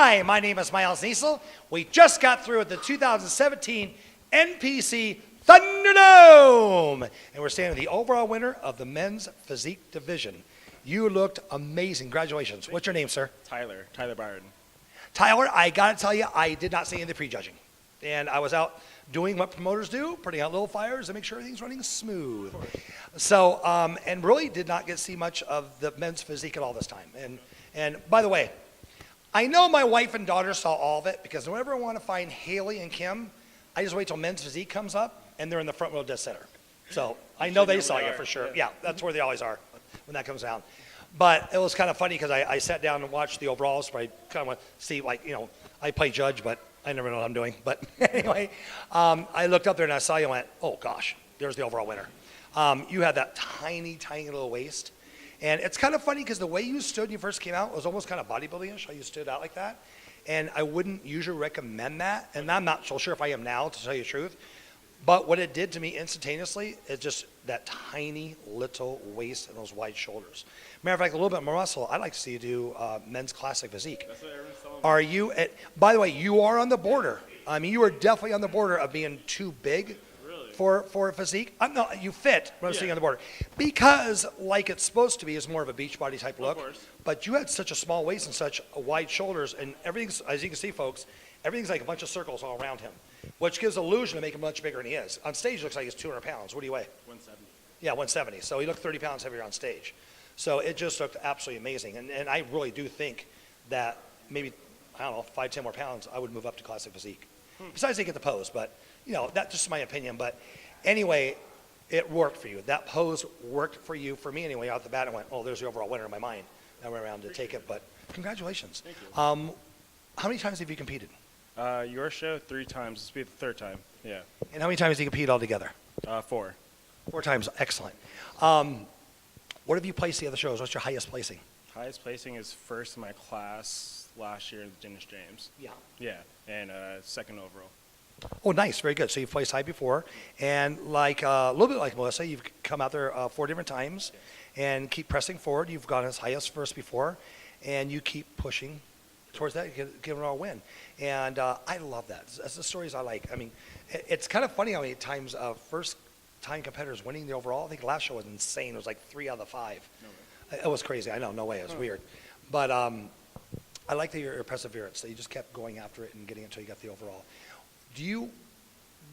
Hi, my name is Miles Niesel. We just got through with the 2017 NPC Thunderdome, and we're standing with the overall winner of the men's physique division. You looked amazing. Congratulations. What's your name, sir? Tyler Byron. Tyler, I got to tell you, I did not see any of the prejudging. And I was out doing what promoters do, putting out little fires to make sure everything's running smooth. So, and really did not get to see much of the men's physique at all this time. And by the way, I know my wife and daughter saw all of it because whenever I want to find Haley and Kim, I just wait till men's physique comes up and they're in the front row dead center. So I know they saw you for sure. Yeah, that's where they always are when that comes down. But it was kind of funny because I sat down and watched the overalls, but I kind of want to see, like, you know, I play judge, but I never know what I'm doing. But anyway, I looked up there and I saw you and went, oh gosh, there's the overall winner. You had that tiny, tiny little waist. And it's kind of funny because the way you stood when you first came out was almost kind of bodybuilding-ish, how you stood out like that. And I wouldn't usually recommend that. And I'm not so sure if I am now, to tell you the truth. But what it did to me instantaneously is just that tiny little waist and those wide shoulders. Matter of fact, a little bit more muscle. I'd like to see you do men's classic physique. That's what everyone's telling me. Are you, by the way, you are on the border. I mean, you are definitely on the border of being too big. For physique. You fit when I'm sitting on the border. Because like it's supposed to be is more of a beach body type look. Of course. But you had such a small waist and such wide shoulders, and everything's, as you can see, folks, everything's like a bunch of circles all around him, which gives illusion to make him much bigger than he is. On stage, it looks like he's 200 pounds. What do you weigh? 170. Yeah, 170. So he looked 30 pounds heavier on stage. So it just looked absolutely amazing. And I really do think that maybe, I don't know, 5, 10 more pounds, I would move up to classic physique. Besides they get the pose, but you know, that's just my opinion. But anyway, it worked for you. That pose worked for you. For me anyway, out the bat, I went, oh, there's the overall winner in my mind. I went around to take it, but congratulations. Thank you. How many times have you competed? Your show 3 times. This will be the 3rd time. Yeah. And how many times have you competed altogether? 4. 4 times. Excellent. What have you placed the other shows? What's your highest placing? Highest placing is 1st in my class last year, Dennis James. Yeah. Yeah, and 2nd overall. Oh, nice. Very good. So you've placed high before. And like a little bit like Melissa, you've come out there 4 different times and keep pressing forward. You've gone as highest first before, and you keep pushing towards that, give it all a win. And I love that. That's the stories I like. I mean, it's kind of funny how many times first-time competitors winning the overall. I think the last show was insane. It was like 3 out of the 5. No way. It was crazy. I know. No way. It was weird. But I like your perseverance, that you just kept going after it and getting it until you got the overall.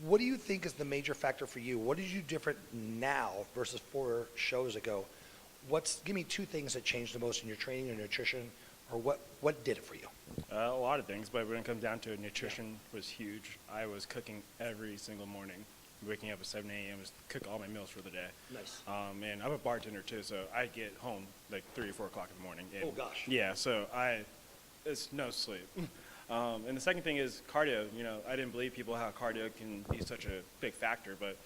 What do you think is the major factor for you? What did you do different now versus 4 shows ago? Give me 2 things that changed the most in your training or nutrition, or what did it for you? A lot of things, but when it comes down to it, nutrition was huge. I was cooking every single morning, waking up at 7 a.m. to cook all my meals for the day. Nice. And I'm a bartender too, so I get home like 3 or 4 o'clock in the morning. And, oh gosh. Yeah, so it's no sleep. And the second thing is cardio. You know, I didn't believe people how cardio can be such a big factor, but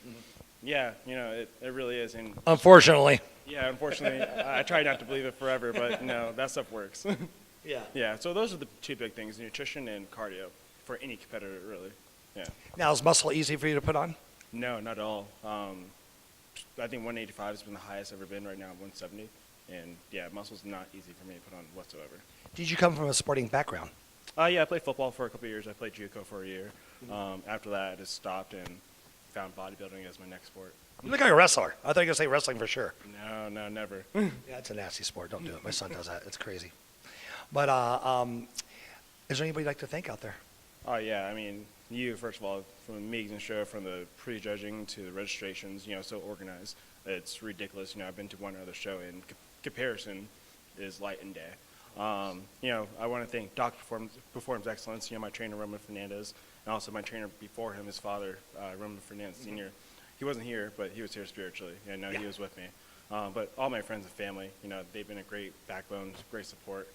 yeah, you know, it really is. And unfortunately. Yeah, unfortunately, I tried not to believe it forever, but no, that stuff works. Yeah. Yeah. So those are the 2 big things: nutrition and cardio for any competitor, really. Yeah. Now, is muscle easy for you to put on? No, not at all. I think 185 has been the highest I've ever been. Right now, 170, and yeah, muscle's not easy for me to put on whatsoever. Did you come from a sporting background? Yeah, I played football for a couple of years. I played JUCO for a year. After that, I just stopped and found bodybuilding as my next sport. You look like a wrestler. I thought you were going to say wrestling for sure. No, never. Yeah, it's a nasty sport. Don't do it. My son does that. It's crazy. But is there anybody you'd like to thank out there? Oh, yeah. I mean, you, first of all, from the Meigs and show, from the prejudging to the registrations, you know, so organized. It's ridiculous. You know, I've been to one other show, and comparison is light and day. You know, I want to thank Doc Performs Excellence, you know, my trainer, Roman Fernandez, and also my trainer before him, his father, Roman Fernandez Sr. He wasn't here, but he was here spiritually. You know, he was with me. But all my friends and family, you know, they've been a great backbone, great support,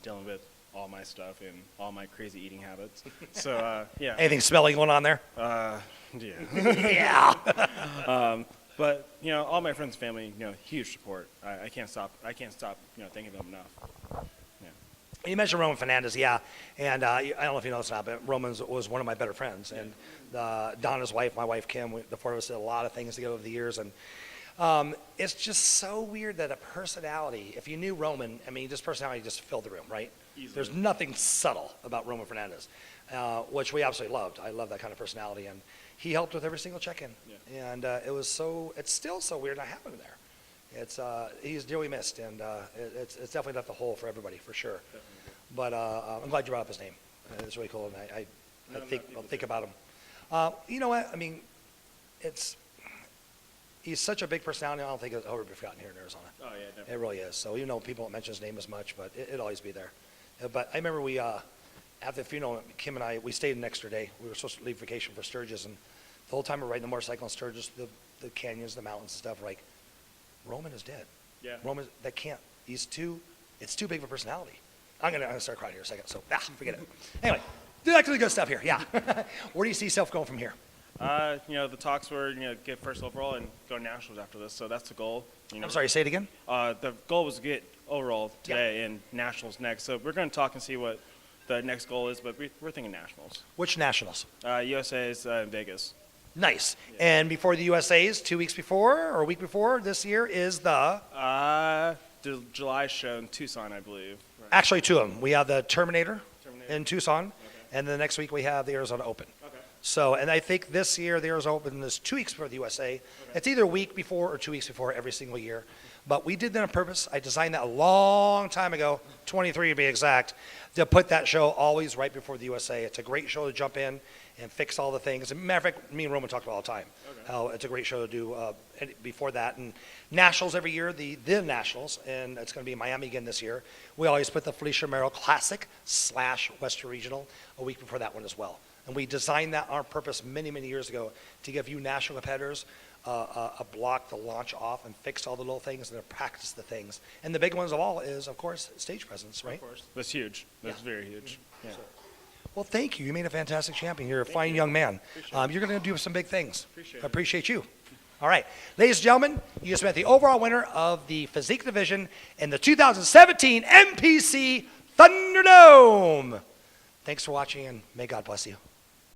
dealing with all my stuff and all my crazy eating habits. So, yeah. Anything smelly going on there? Yeah. Yeah. But, you know, all my friends and family, you know, huge support. I can't stop, you know, thanking them enough. Yeah. You mentioned Roman Fernandez, yeah. And I don't know if you know this or not, but Roman was one of my better friends. And Donna's wife, my wife Kim, the 4 of us did a lot of things together over the years. And it's just so weird that a personality, if you knew Roman, I mean, this personality just filled the room, right? Easily. There's nothing subtle about Roman Fernandez, which we absolutely loved. I love that kind of personality, and he helped with every single check-in. Yeah. And it's still so weird not having him there. He's dearly missed, and it's definitely left a hole for everybody, for sure. Definitely. But I'm glad you brought up his name. It's really cool, and I'll think about him. You know what? I mean, he's such a big personality. I don't think it'll ever be forgotten here in Arizona. Oh yeah, definitely. It really is. So even though people don't mention his name as much, but it'll always be there. But I remember after the funeral, Kim and I, we stayed an extra day. We were supposed to leave vacation for Sturgis, and the whole time we're riding the motorcycle in Sturgis, the canyons, the mountains and stuff, we're like, Roman is dead. Yeah. Roman, it's too big of a personality. I'm gonna start crying here in a second, so forget it. Anyway, back to the good stuff here, yeah. Where do you see yourself going from here? The talks were, get first overall and go nationals after this, so that's the goal. I'm sorry, say it again? The goal was to get overall today and nationals next, so we're going to talk and see what the next goal is, but we're thinking nationals. Which nationals? USA is in Vegas. Nice. Yeah. And before the USA's, 2 weeks before or a week before this year is the July show in Tucson, I believe. Right. Actually, 2 of them. We have the Terminator. In Tucson, okay. And the next week we have the Arizona Open. Okay. So, and I think this year the Arizona Open is 2 weeks before the USA. Okay. It's either a week before or 2 weeks before every single year. But we did that on purpose. I designed that a long time ago, 23 to be exact, to put that show always right before the USA. It's a great show to jump in and fix all the things. As a matter of fact, me and Roman talked about it all the time, how it's a great show to do before that. And Nationals every year, the Nationals, and it's going to be in Miami again this year. We always put the Felicia Merrill Classic / Western Regional a week before that one as well. And we designed that on purpose many, many years ago to give you national competitors a block to launch off and fix all the little things and to practice the things. And the big ones of all is, of course, stage presence, right? Of course. That's huge. That's very huge. Yeah. Well, thank you. You made a fantastic champion. You're a fine young man. You're going to do some big things. I appreciate you. All right. Ladies and gentlemen, you just met the overall winner of the Physique division in the 2017 NPC Thunderdome. Thanks for watching, and may God bless you.